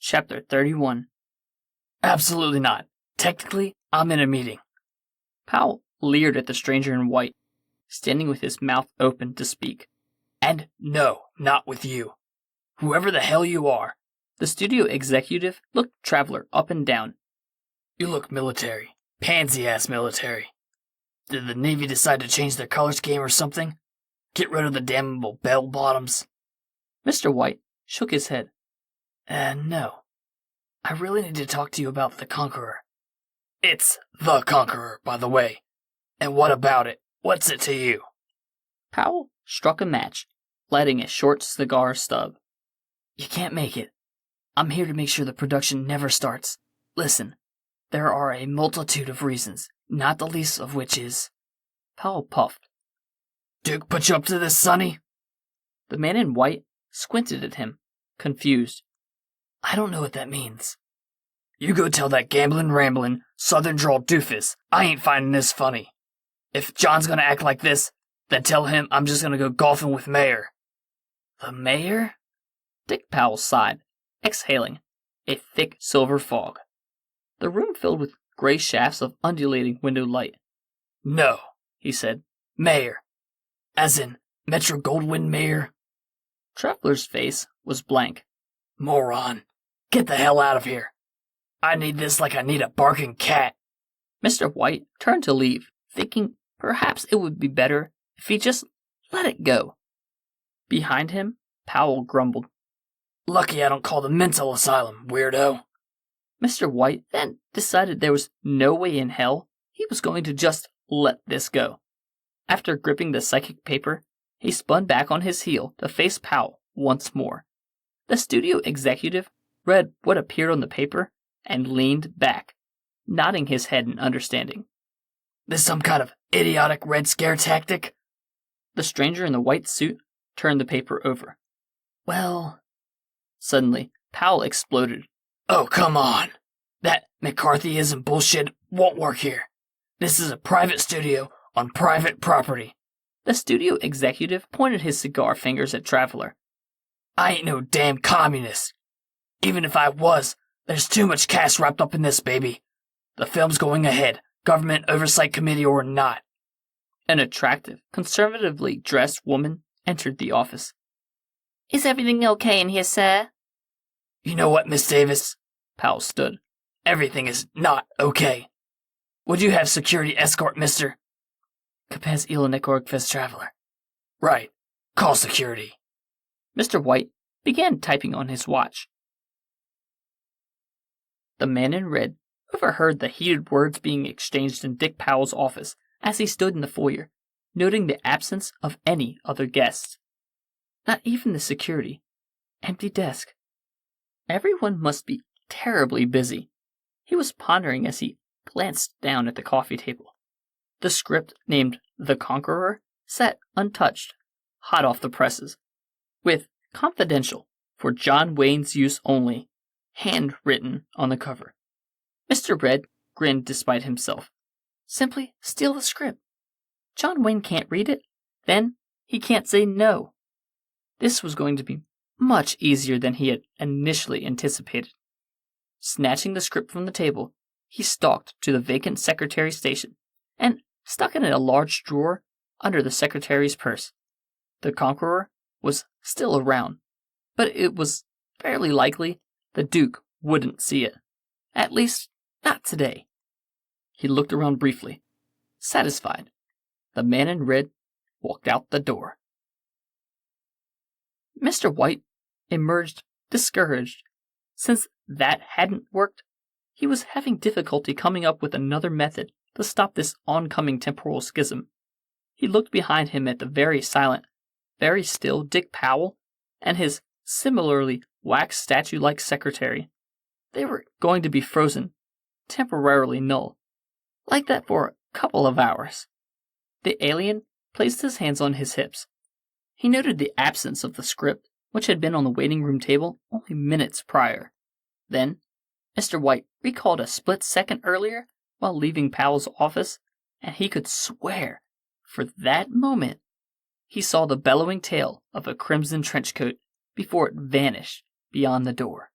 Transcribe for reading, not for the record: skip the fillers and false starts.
Chapter 31. Absolutely not. Technically, I'm in a meeting. Powell leered at the stranger in white, standing with his mouth open to speak. And no, not with you. Whoever the hell you are. The studio executive looked Traveler up and down. You look military. Pansy-ass military. Did the Navy decide to change their color scheme or something? Get rid of the damnable bell-bottoms? Mr. White shook his head. No. I really need to talk to you about the Conqueror. It's the Conqueror, by the way. And what about it? What's it to you? Powell struck a match, lighting a short cigar stub. You can't make it. I'm here to make sure the production never starts. Listen, there are a multitude of reasons, not the least of which is... Powell puffed. Duke put you up to this, Sonny? The man in white squinted at him, confused. I don't know what that means. You go tell that gambling, rambling, southern drawl doofus I ain't finding this funny. If John's gonna act like this, then tell him I'm just gonna go golfing with Mayor. The Mayor? Dick Powell sighed, exhaling a thick silver fog. The room filled with gray shafts of undulating window light. No, he said. Mayor. As in Metro Goldwyn Mayor. Traveler's face was blank. Moron. Get the hell out of here. I need this like I need a barking cat. Mr. White turned to leave, thinking perhaps it would be better if he just let it go. Behind him, Powell grumbled. Lucky I don't call the mental asylum, weirdo. Mr. White then decided there was no way in hell he was going to just let this go. After gripping the psychic paper, he spun back on his heel to face Powell once more. The studio executive read what appeared on the paper and leaned back, nodding his head in understanding. This some kind of idiotic Red Scare tactic? The stranger in the white suit turned the paper over. Well... Suddenly, Powell exploded. Oh, come on. That McCarthyism bullshit won't work here. This is a private studio on private property. The studio executive pointed his cigar fingers at Traveler. I ain't no damn communist. Even if I was, there's too much cash wrapped up in this, baby. The film's going ahead, government oversight committee or not. An attractive, conservatively dressed woman entered the office. Is everything okay in here, sir? You know what, Miss Davis? Powell stood. Everything is not okay. Would you have security escort, mister? Capes Ilanekorgfest Traveler. Right. Call security. Mr. White began typing on his watch. The man in red overheard the heated words being exchanged in Dick Powell's office as he stood in the foyer, noting the absence of any other guests. Not even the security. Empty desk. Everyone must be terribly busy. He was pondering as he glanced down at the coffee table. The script named The Conqueror sat untouched, hot off the presses, with confidential for John Wayne's use only, handwritten on the cover. Mr. Red grinned despite himself. Simply steal the script. John Wayne can't read it, then he can't say no. This was going to be much easier than he had initially anticipated. Snatching the script from the table, he stalked to the vacant secretary's station and stuck it in a large drawer under the secretary's purse. The Conqueror was still around, but it was fairly likely the Duke wouldn't see it. At least, not today. He looked around briefly. Satisfied, the man in red walked out the door. Mr. White emerged discouraged. Since that hadn't worked, he was having difficulty coming up with another method to stop this oncoming temporal schism. He looked behind him at the very silent, very still Dick Powell and his similarly wax statue-like secretary. They were going to be frozen, temporarily null, like that for a couple of hours. The alien placed his hands on his hips. He noted the absence of the script, which had been on the waiting room table only minutes prior. Then, Mr. White recalled a split second earlier while leaving Powell's office, and he could swear, for that moment, he saw the bellowing tail of a crimson trench coat before it vanished beyond the door.